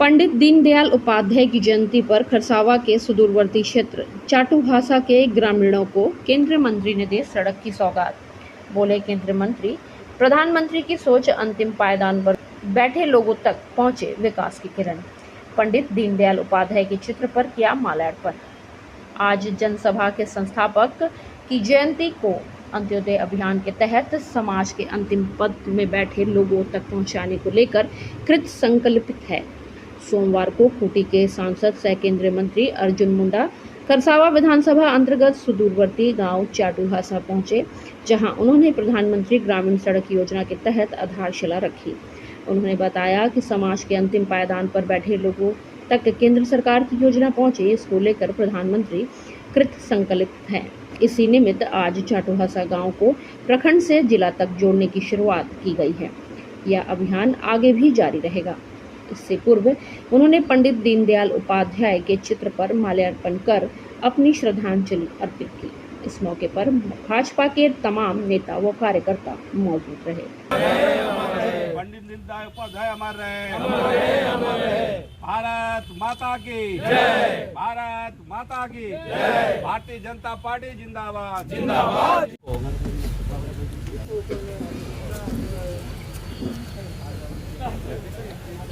पंडित दीनदयाल उपाध्याय की जयंती पर खरसावा के सुदूरवर्ती क्षेत्र चाटुहासा के ग्रामीणों को केंद्रीय मंत्री ने दी सड़क की सौगात। बोले केंद्रीय मंत्री, प्रधानमंत्री की सोच अंतिम पायदान पर बैठे लोगों तक पहुंचे विकास की किरण। पंडित दीनदयाल उपाध्याय के चित्र पर किया माल्यार्पण। आज जनसभा के संस्थापक की जयंती को अंत्योदय अभियान के तहत समाज के अंतिम पद में बैठे लोगों तक पहुंचाने को लेकर कृत संकल्पित है। सोमवार को खूंटी के सांसद सह केंद्रीय मंत्री अर्जुन मुंडा खरसावा विधानसभा अंतर्गत सुदूरवर्ती गांव चाटुहासा पहुंचे, जहां उन्होंने प्रधानमंत्री ग्रामीण सड़क योजना के तहत आधारशिला रखी। उन्होंने बताया कि समाज के अंतिम पायदान पर बैठे लोगों तक केंद्र सरकार की योजना पहुंचे, इसको लेकर प्रधानमंत्री कृत संकल्पित हैं। इसी निमित्त आज चाटुहासा गांव को प्रखंड से जिला तक जोड़ने की शुरुआत की गई है। यह अभियान आगे भी जारी रहेगा। इससे पूर्व उन्होंने पंडित दीनदयाल उपाध्याय के चित्र पर माल्यार्पण कर अपनी श्रद्धांजलि अर्पित की। इस मौके पर भाजपा के तमाम नेता व कार्यकर्ता मौजूद रहे। पंडित दीनदयाल उपाध्याय अमर रहे। भारत माता की जय। भारत माता की जय। भारतीय जनता पार्टी जिंदाबाद जिंदाबाद।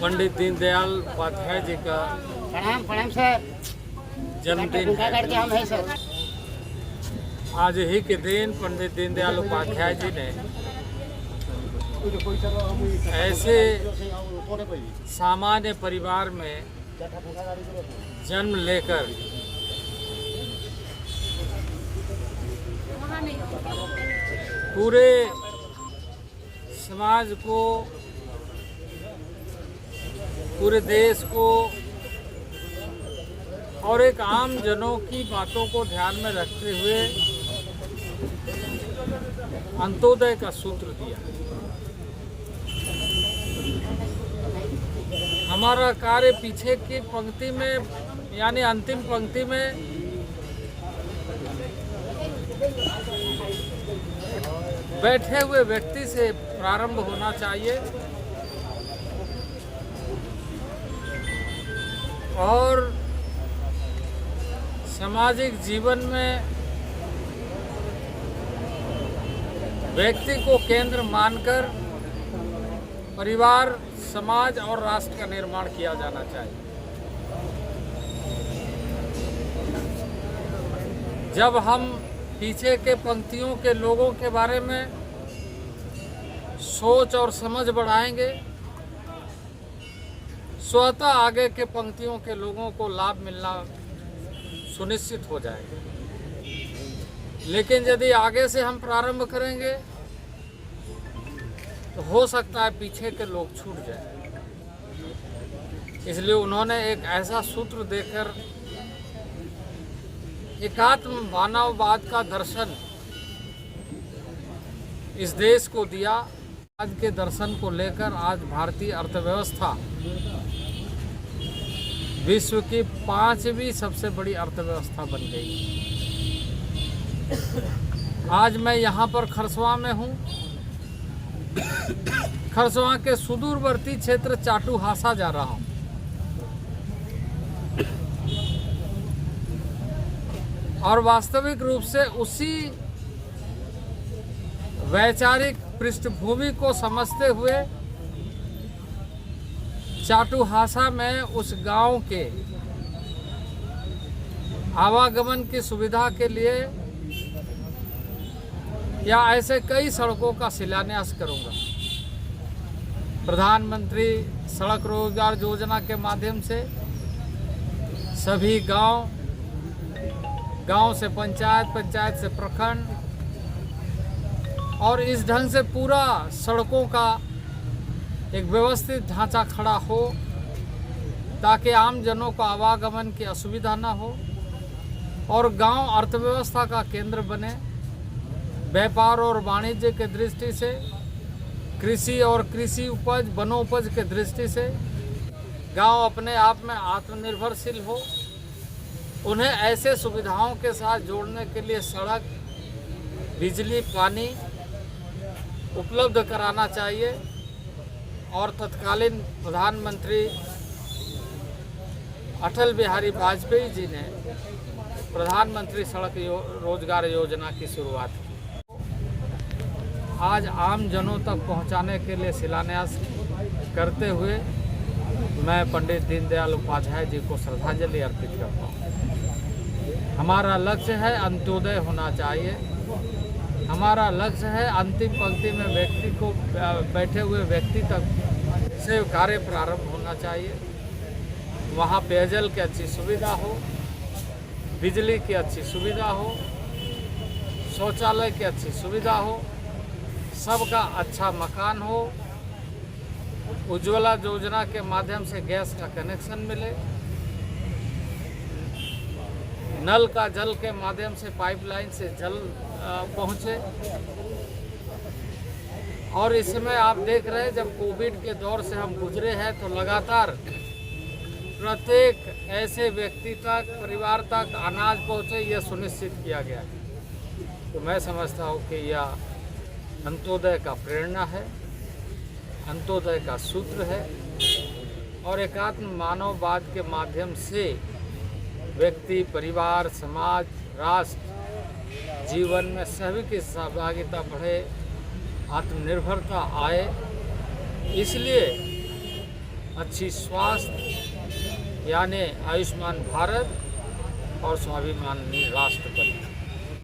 पंडित दीनदयाल उपाध्याय जी का प्रणाम सर। जन्मदिन है सर। आज ही के दिन पंडित दीनदयाल उपाध्याय जी ने ऐसे सामान्य परिवार में जन्म लेकर पूरे समाज को, पूरे देश को और एक आम जनों की बातों को ध्यान में रखते हुए अंत्योदय का सूत्र दिया। हमारा कार्य पीछे की पंक्ति में यानी अंतिम पंक्ति में बैठे हुए व्यक्ति से प्रारंभ होना चाहिए और सामाजिक जीवन में व्यक्ति को केंद्र मानकर परिवार, समाज और राष्ट्र का निर्माण किया जाना चाहिए। जब हम पीछे के पंक्तियों के लोगों के बारे में सोच और समझ बढ़ाएंगे, स्वतः आगे के पंक्तियों के लोगों को लाभ मिलना सुनिश्चित हो जाएगा। लेकिन यदि आगे से हम प्रारंभ करेंगे तो हो सकता है पीछे के लोग छूट जाए। इसलिए उन्होंने एक ऐसा सूत्र देकर एकात्म मानववाद का दर्शन इस देश को दिया। आज के दर्शन को लेकर आज भारतीय अर्थव्यवस्था विश्व की 5वीं सबसे बड़ी अर्थव्यवस्था बन गई। आज मैं यहाँ पर खरसवा में हूँ। खरसवा के सुदूरवर्ती क्षेत्र चाटुहासा जा रहा हूँ। और वास्तविक रूप से उसी वैचारिक पृष्ठभूमि को समझते हुए चाटुहासा में उस गांव के आवागमन की सुविधा के लिए या ऐसे कई सड़कों का शिलान्यास करूंगा। प्रधानमंत्री सड़क रोजगार योजना के माध्यम से सभी गांव से पंचायत, पंचायत से प्रखंड और इस ढंग से पूरा सड़कों का एक व्यवस्थित ढांचा खड़ा हो ताकि आम जनों को आवागमन की असुविधा न हो और गांव अर्थव्यवस्था का केंद्र बने। व्यापार और वाणिज्य के दृष्टि से, कृषि और कृषि उपज, वनोपज के दृष्टि से गांव अपने आप में आत्मनिर्भरशील हो। उन्हें ऐसे सुविधाओं के साथ जोड़ने के लिए सड़क, बिजली, पानी उपलब्ध कराना चाहिए और तत्कालीन प्रधानमंत्री अटल बिहारी वाजपेयी जी ने प्रधानमंत्री सड़क रोजगार योजना की शुरुआत की। आज आम जनों तक पहुंचाने के लिए शिलान्यास करते हुए मैं पंडित दीनदयाल उपाध्याय जी को श्रद्धांजलि अर्पित करता हूँ। हमारा लक्ष्य है अंत्योदय होना चाहिए। हमारा लक्ष्य है अंतिम पंक्ति में व्यक्ति को बैठे हुए व्यक्ति तक से कार्य प्रारंभ होना चाहिए। वहाँ पेयजल की अच्छी सुविधा हो, बिजली की अच्छी सुविधा हो, शौचालय की अच्छी सुविधा हो, सबका अच्छा मकान हो, उज्ज्वला योजना के माध्यम से गैस का कनेक्शन मिले, नल का जल के माध्यम से पाइपलाइन से जल पहुँचे। और इस समय आप देख रहे हैं जब कोविड के दौर से हम गुजरे हैं तो लगातार प्रत्येक ऐसे व्यक्ति तक, परिवार तक अनाज पहुँचे, यह सुनिश्चित किया गया है। तो मैं समझता हूँ कि यह अंत्योदय का प्रेरणा है, अंत्योदय का सूत्र है और एकात्म मानववाद के माध्यम से व्यक्ति, परिवार, समाज, राष्ट्र जीवन में सभी की सहभागिता बढ़े, आत्मनिर्भरता आए। इसलिए अच्छी स्वास्थ्य यानी आयुष्मान भारत और स्वाभिमानी राष्ट्र बने।